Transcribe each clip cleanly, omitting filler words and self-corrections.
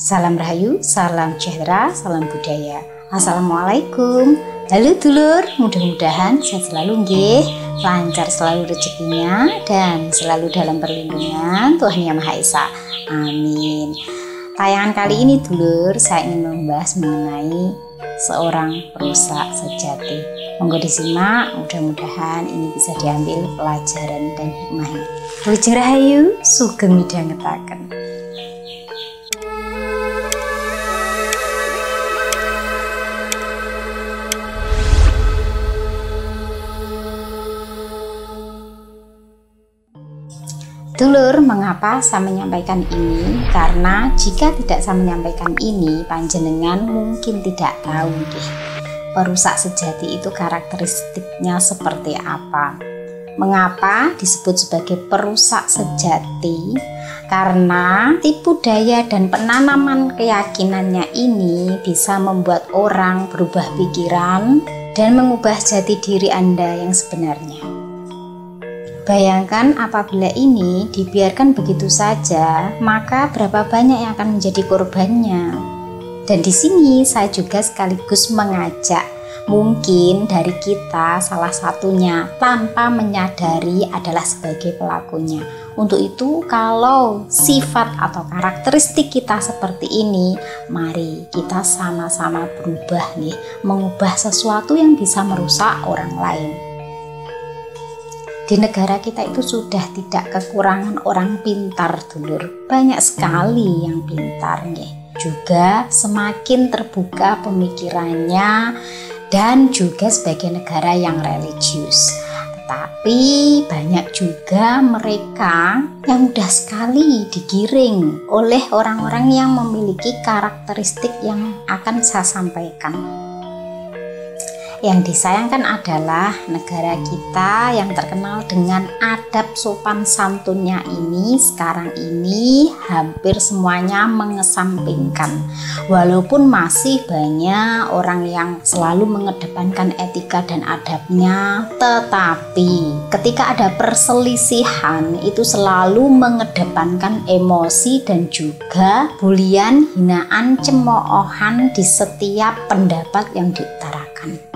Salam Rahayu, salam sejahtera, salam budaya. Assalamualaikum. Halo dulur, mudah-mudahan sehat selalu nggih, lancar selalu rezekinya dan selalu dalam perlindungan Tuhan Yang Maha Esa. Amin. Tayangan kali ini dulur, saya ingin membahas mengenai seorang perusak sejati. Monggo disimak, mudah-mudahan ini bisa diambil pelajaran dan hikmahnya. Wilujeng Rahayu, sugeng midhangetaken. Dulur, mengapa saya menyampaikan ini? Karena jika tidak saya menyampaikan ini, panjenengan mungkin tidak tahu deh, perusak sejati itu karakteristiknya seperti apa. Mengapa disebut sebagai perusak sejati? Karena tipu daya dan penanaman keyakinannya ini bisa membuat orang berubah pikiran dan mengubah jati diri Anda yang sebenarnya. Bayangkan apabila ini dibiarkan begitu saja, maka berapa banyak yang akan menjadi korbannya. Dan di sini saya juga sekaligus mengajak, mungkin dari kita salah satunya tanpa menyadari adalah sebagai pelakunya. Untuk itu, kalau sifat atau karakteristik kita seperti ini, mari kita sama-sama berubah nih, mengubah sesuatu yang bisa merusak orang lain. Di negara kita itu sudah tidak kekurangan orang pintar dulur, banyak sekali yang pintar nih. Juga semakin terbuka pemikirannya dan juga sebagai negara yang religius. Tetapi banyak juga mereka yang mudah sekali digiring oleh orang-orang yang memiliki karakteristik yang akan saya sampaikan. Yang disayangkan adalah negara kita yang terkenal dengan adab sopan santunnya ini sekarang ini hampir semuanya mengesampingkan. Walaupun masih banyak orang yang selalu mengedepankan etika dan adabnya, tetapi ketika ada perselisihan itu selalu mengedepankan emosi dan juga bulian, hinaan, cemoohan di setiap pendapat yang diutarakan.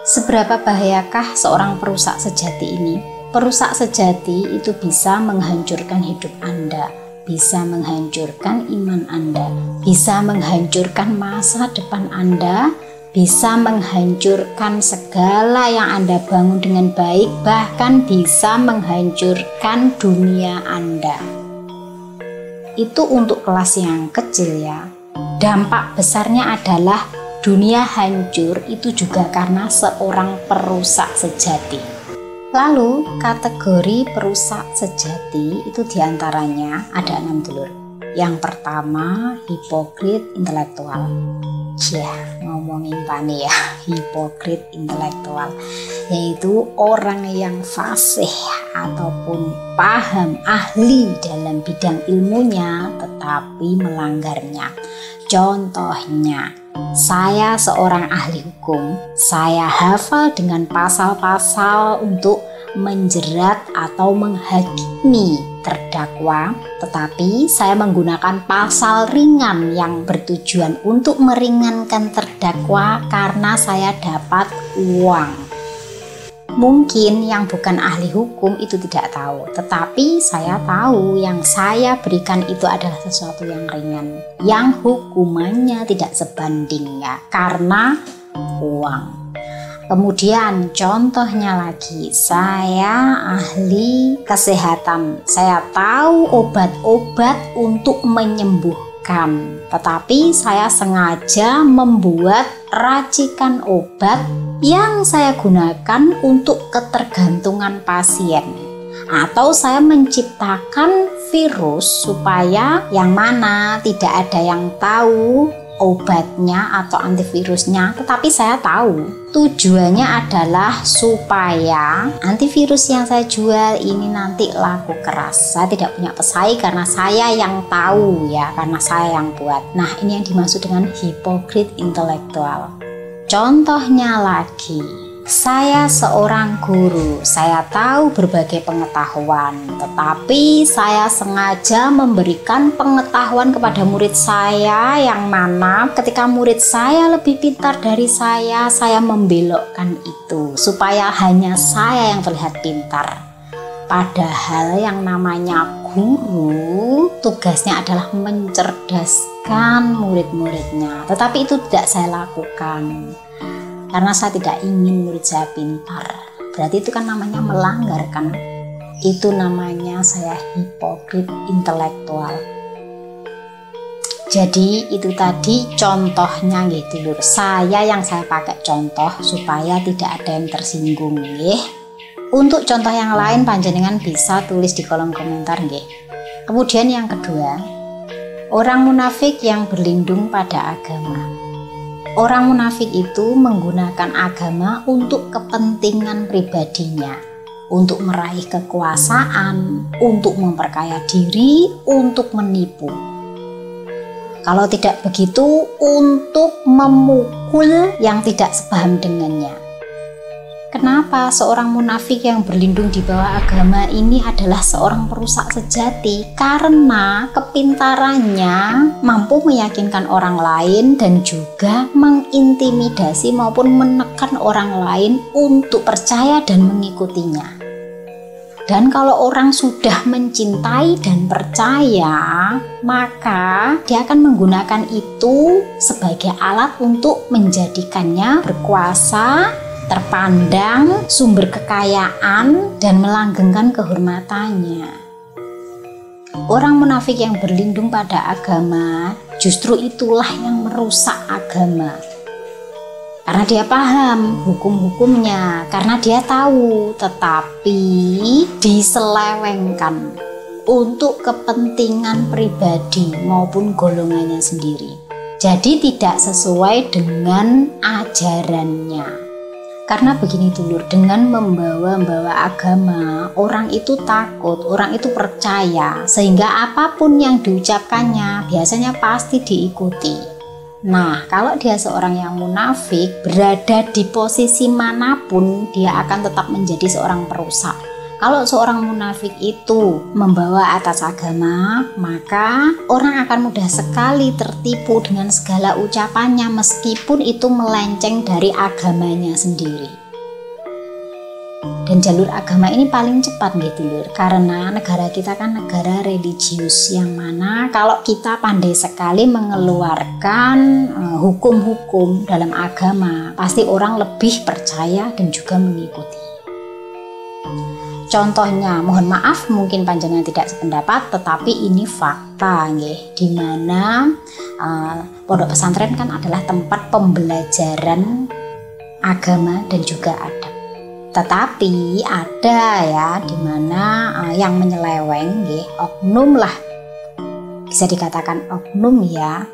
Seberapa bahayakah seorang perusak sejati ini? Perusak sejati itu bisa menghancurkan hidup Anda, bisa menghancurkan iman Anda, bisa menghancurkan masa depan Anda, bisa menghancurkan segala yang Anda bangun dengan baik, bahkan bisa menghancurkan dunia Anda. Itu untuk kelas yang kecil ya. Dampak besarnya adalah dunia hancur itu juga karena seorang perusak sejati. Lalu kategori perusak sejati itu diantaranya ada 6 dulur. Yang pertama, hipokrit intelektual. Ngomongin pani ya, hipokrit intelektual, yaitu orang yang fasih ataupun paham ahli dalam bidang ilmunya tetapi melanggarnya. Contohnya, saya seorang ahli hukum, saya hafal dengan pasal-pasal untuk menjerat atau menghakimi terdakwa, tetapi saya menggunakan pasal ringan yang bertujuan untuk meringankan terdakwa karena saya dapat uang. Mungkin yang bukan ahli hukum itu tidak tahu, tetapi saya tahu yang saya berikan itu adalah sesuatu yang ringan, yang hukumannya tidak sebanding ya, karena uang. Kemudian contohnya lagi, saya ahli kesehatan, saya tahu obat-obat untuk menyembuhkan, tetapi saya sengaja membuat racikan obat yang saya gunakan untuk ketergantungan pasien, atau saya menciptakan virus supaya yang mana tidak ada yang tahu obatnya atau antivirusnya, tetapi saya tahu tujuannya adalah supaya antivirus yang saya jual ini nanti laku keras. Saya tidak punya pesaing karena saya yang tahu ya, karena saya yang buat. Nah, ini yang dimaksud dengan hipokrit intelektual. Contohnya lagi, Saya seorang guru, saya tahu berbagai pengetahuan, tetapi saya sengaja memberikan pengetahuan kepada murid saya yang mana ketika murid saya lebih pintar dari saya membelokkan itu supaya hanya saya yang terlihat pintar. Padahal yang namanya guru tugasnya adalah mencerdaskan murid-muridnya, tetapi itu tidak saya lakukan. Karena saya tidak ingin murid saya pintar. Berarti itu kan namanya melanggar kan? Itu namanya saya hipokrit intelektual. Jadi itu tadi contohnya gitu lur. Saya pakai contoh supaya tidak ada yang tersinggung nggih. Untuk contoh yang lain panjenengan bisa tulis di kolom komentar nggih. Kemudian yang kedua, orang munafik yang berlindung pada agama. Orang munafik itu menggunakan agama untuk kepentingan pribadinya, untuk meraih kekuasaan, untuk memperkaya diri, untuk menipu. Kalau tidak begitu, untuk memukul yang tidak sepaham dengannya. Kenapa seorang munafik yang berlindung di bawah agama ini adalah seorang perusak sejati? Karena kepintarannya mampu meyakinkan orang lain dan juga mengintimidasi maupun menekan orang lain untuk percaya dan mengikutinya. Dan kalau orang sudah mencintai dan percaya, maka dia akan menggunakan itu sebagai alat untuk menjadikannya berkuasa, terpandang, sumber kekayaan, dan melanggengkan kehormatannya. Orang munafik yang berlindung pada agama justru itulah yang merusak agama. Karena dia paham hukum-hukumnya, karena dia tahu, tetapi diselewengkan untuk kepentingan pribadi maupun golongannya sendiri. Jadi tidak sesuai dengan ajarannya. Karena begini dulur, dengan membawa agama, orang itu takut, orang itu percaya, sehingga apapun yang diucapkannya biasanya pasti diikuti. Nah, kalau dia seorang yang munafik, berada di posisi manapun, dia akan tetap menjadi seorang perusak. Kalau seorang munafik itu membawa atas agama, maka orang akan mudah sekali tertipu dengan segala ucapannya meskipun itu melenceng dari agamanya sendiri. Dan jalur agama ini paling cepat gitu lur, karena negara kita kan negara religius yang mana kalau kita pandai sekali mengeluarkan hukum-hukum dalam agama, pasti orang lebih percaya dan juga mengikuti. Contohnya, mohon maaf mungkin panjenengan tidak sependapat, tetapi ini fakta nggih, di mana pondok pesantren kan adalah tempat pembelajaran agama dan juga adab. Tetapi ada ya di mana yang menyeleweng nggih, oknum lah. Bisa dikatakan oknum ya,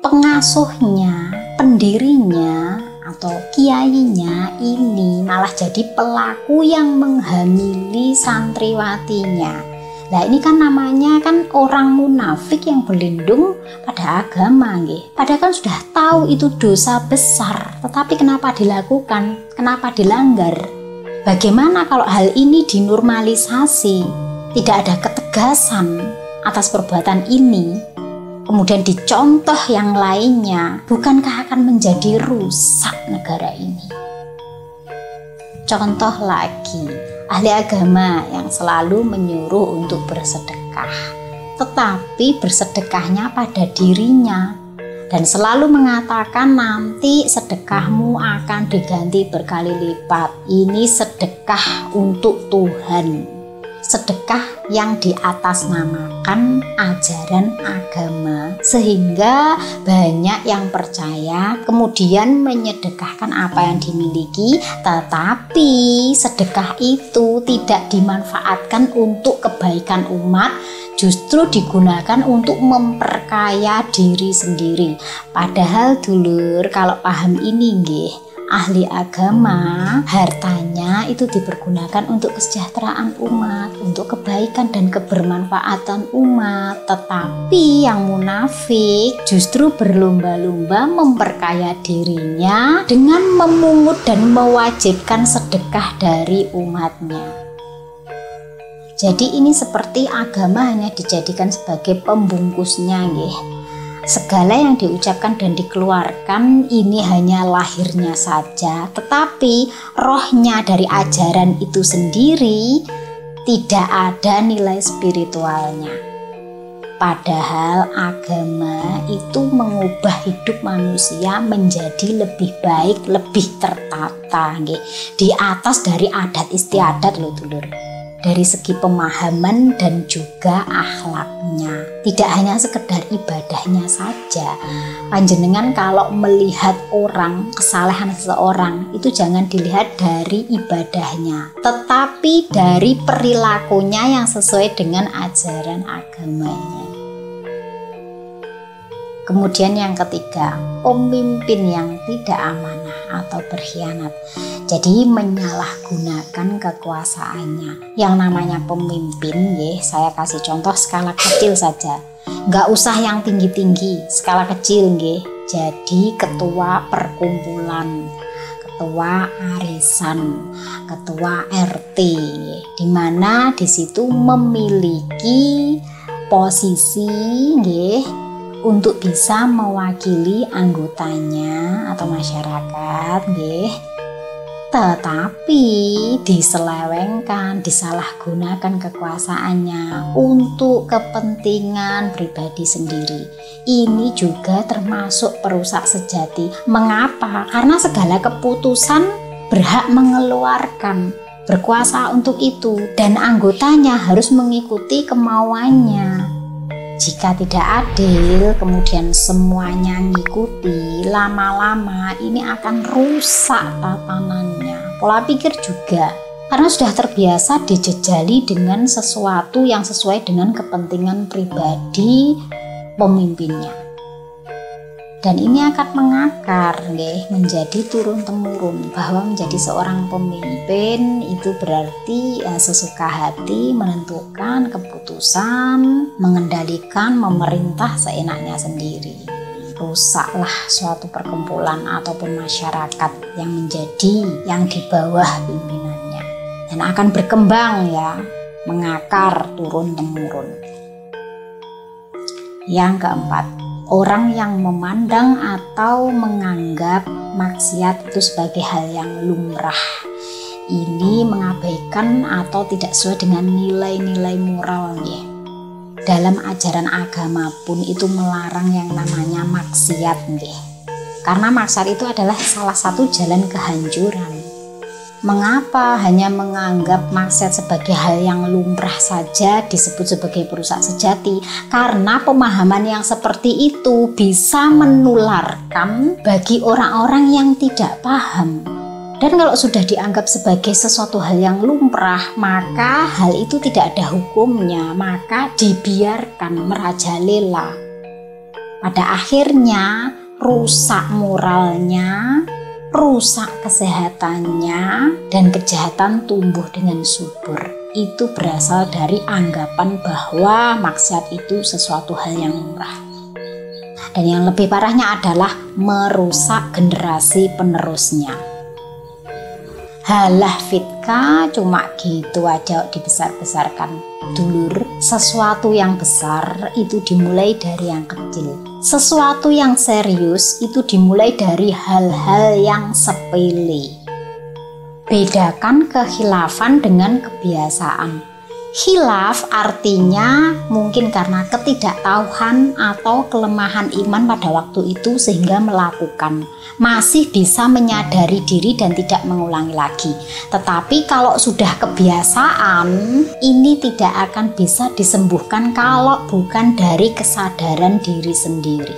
pengasuhnya, pendirinya atau kiainya ini malah jadi pelaku yang menghamili santriwatinya. Nah ini kan namanya kan orang munafik yang berlindung pada agama nggih. Padahal kan sudah tahu itu dosa besar, tetapi kenapa dilakukan? Kenapa dilanggar? Bagaimana kalau hal ini dinormalisasi? Tidak ada ketegasan atas perbuatan ini. Kemudian dicontoh yang lainnya, bukankah akan menjadi rusak negara ini? Contoh lagi, ahli agama yang selalu menyuruh untuk bersedekah, tetapi bersedekahnya pada dirinya dan selalu mengatakan nanti sedekahmu akan diganti berkali lipat. Ini sedekah untuk Tuhan. Sedekah yang diatasnamakan ajaran agama, sehingga banyak yang percaya kemudian menyedekahkan apa yang dimiliki, tetapi sedekah itu tidak dimanfaatkan untuk kebaikan umat, justru digunakan untuk memperkaya diri sendiri. Padahal dulur, kalau paham ini nggih, ahli agama, hartanya itu dipergunakan untuk kesejahteraan umat, untuk kebaikan dan kebermanfaatan umat. Tetapi yang munafik justru berlomba-lomba memperkaya dirinya dengan memungut dan mewajibkan sedekah dari umatnya. Jadi ini seperti agama hanya dijadikan sebagai pembungkusnya, nggih. Segala yang diucapkan dan dikeluarkan ini hanya lahirnya saja, tetapi rohnya dari ajaran itu sendiri tidak ada nilai spiritualnya. Padahal agama itu mengubah hidup manusia menjadi lebih baik, lebih tertata, di atas dari adat istiadat loh dulur. Dari segi pemahaman dan juga akhlaknya, tidak hanya sekedar ibadahnya saja. Panjenengan kalau melihat orang, kesalahan seseorang itu jangan dilihat dari ibadahnya, tetapi dari perilakunya yang sesuai dengan ajaran agamanya. Kemudian yang ketiga, pemimpin yang tidak amanah atau berkhianat. Jadi menyalahgunakan kekuasaannya. Yang namanya pemimpin, saya kasih contoh skala kecil saja. Nggak usah yang tinggi-tinggi, skala kecil, Jadi ketua perkumpulan, ketua arisan, ketua RT, di mana di situ memiliki posisi, untuk bisa mewakili anggotanya atau masyarakat, tetapi diselewengkan, disalahgunakan kekuasaannya untuk kepentingan pribadi sendiri. Ini juga termasuk perusak sejati. Mengapa? Karena segala keputusan berhak mengeluarkan, berkuasa untuk itu, dan anggotanya harus mengikuti kemauannya. Jika tidak adil, kemudian semuanya ngikuti, lama-lama ini akan rusak tatanannya. Pola pikir juga, karena sudah terbiasa dijejali dengan sesuatu yang sesuai dengan kepentingan pribadi pemimpinnya. Dan ini akan mengakar, menjadi turun-temurun, bahwa menjadi seorang pemimpin itu berarti sesuka hati menentukan keputusan, mengendalikan, memerintah seenaknya sendiri. Rusaklah suatu perkumpulan ataupun masyarakat yang di bawah pimpinannya, dan akan berkembang mengakar turun-temurun. Yang keempat, orang yang memandang atau menganggap maksiat itu sebagai hal yang lumrah. Ini mengabaikan atau tidak sesuai dengan nilai-nilai moral. Dalam ajaran agama pun itu melarang yang namanya maksiat. Karena maksiat itu adalah salah satu jalan kehancuran. Mengapa hanya menganggap maksiat sebagai hal yang lumrah saja disebut sebagai perusak sejati? Karena pemahaman yang seperti itu bisa menularkan bagi orang-orang yang tidak paham. Dan kalau sudah dianggap sebagai sesuatu hal yang lumrah, maka hal itu tidak ada hukumnya, maka dibiarkan merajalela. Pada akhirnya rusak moralnya, rusak kesehatannya, dan kejahatan tumbuh dengan subur. Itu berasal dari anggapan bahwa maksiat itu sesuatu hal yang murah. Dan yang lebih parahnya adalah merusak generasi penerusnya. Halah fitka, cuma gitu aja dibesar-besarkan. Dulur, sesuatu yang besar itu dimulai dari yang kecil. Sesuatu yang serius itu dimulai dari hal-hal yang sepele. Bedakan kekhilafan dengan kebiasaan. Khilaf artinya mungkin karena ketidaktahuan atau kelemahan iman pada waktu itu sehingga melakukan. Masih bisa menyadari diri dan tidak mengulangi lagi. Tetapi kalau sudah kebiasaan, ini tidak akan bisa disembuhkan kalau bukan dari kesadaran diri sendiri.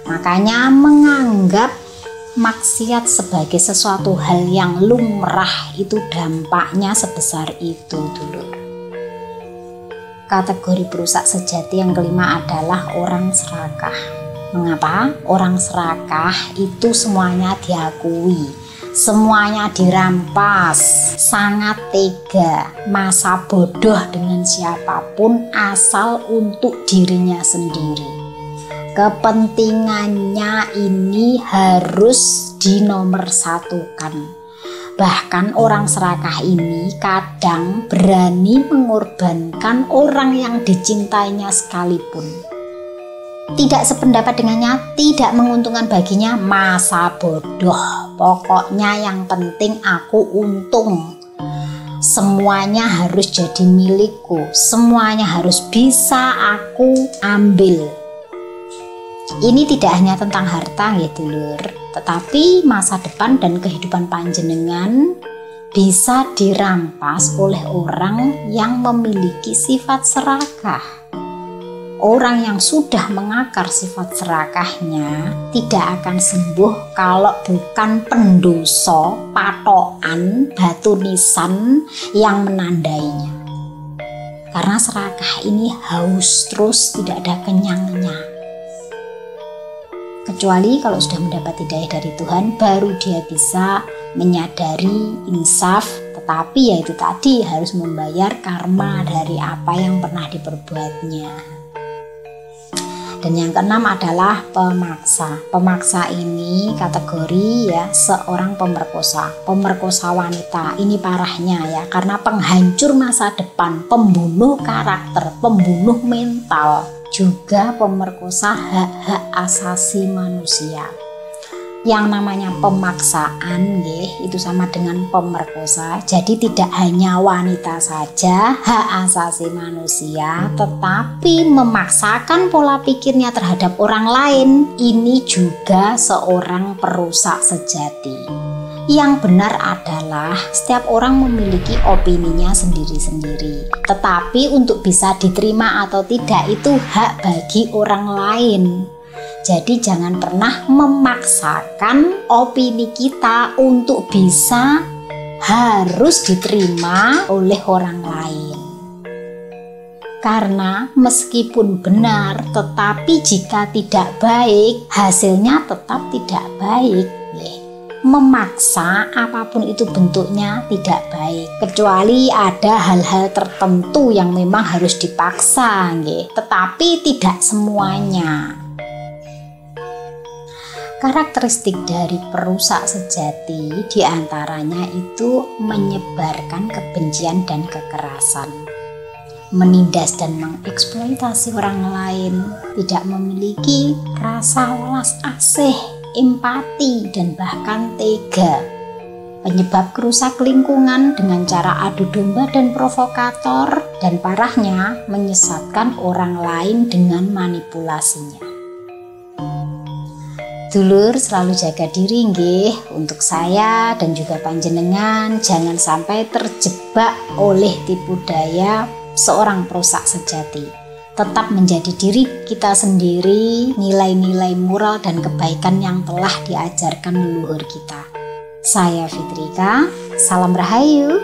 Makanya menganggap maksiat sebagai sesuatu hal yang lumrah itu dampaknya sebesar itu dulu. Kategori perusak sejati yang kelima adalah orang serakah. Mengapa? Orang serakah itu semuanya diakui, semuanya dirampas, sangat tega, masa bodoh dengan siapapun asal untuk dirinya sendiri. Kepentingannya ini harus dinomorsatukan. Bahkan orang serakah ini kadang berani mengorbankan orang yang dicintainya sekalipun. Tidak sependapat dengannya, tidak menguntungkan baginya, masa bodoh. Pokoknya yang penting aku untung. Semuanya harus jadi milikku, semuanya harus bisa aku ambil. Ini tidak hanya tentang harta ya dulur, tetapi masa depan dan kehidupan panjenengan bisa dirampas oleh orang yang memiliki sifat serakah. Orang yang sudah mengakar sifat serakahnya tidak akan sembuh kalau bukan pendosa, patokan, batu nisan yang menandainya. Karena serakah ini haus terus, tidak ada kenyangnya. Kecuali kalau sudah mendapat hidayah dari Tuhan, baru dia bisa menyadari insaf, tetapi ya itu tadi harus membayar karma dari apa yang pernah diperbuatnya. Dan yang keenam adalah pemaksa. Pemaksa ini kategori ya seorang pemerkosa wanita. Ini parahnya ya, karena penghancur masa depan, pembunuh karakter, pembunuh mental, juga pemerkosa hak-hak asasi manusia. Yang namanya pemaksaan itu sama dengan pemerkosa. Jadi tidak hanya wanita saja hak asasi manusia, tetapi memaksakan pola pikirnya terhadap orang lain. Ini juga seorang perusak sejati. Yang benar adalah setiap orang memiliki opininya sendiri-sendiri. Tetapi untuk bisa diterima atau tidak itu hak bagi orang lain. Jadi jangan pernah memaksakan opini kita untuk bisa harus diterima oleh orang lain. Karena meskipun benar, tetapi jika tidak baik, hasilnya tetap tidak baik. Memaksa apapun itu bentuknya tidak baik, kecuali ada hal-hal tertentu yang memang harus dipaksa, tetapi tidak semuanya. Karakteristik dari perusak sejati diantaranya itu menyebarkan kebencian dan kekerasan, menindas dan mengeksploitasi orang lain, tidak memiliki rasa welas asih, empati, dan bahkan tega. Penyebab kerusak lingkungan dengan cara adu domba dan provokator, dan parahnya menyesatkan orang lain dengan manipulasinya. Dulur selalu jaga diri untuk saya dan juga panjenengan jangan sampai terjebak oleh tipu daya seorang perusak sejati. Tetap menjadi diri kita sendiri, nilai-nilai moral dan kebaikan yang telah diajarkan leluhur kita. Saya Fitrika, salam rahayu.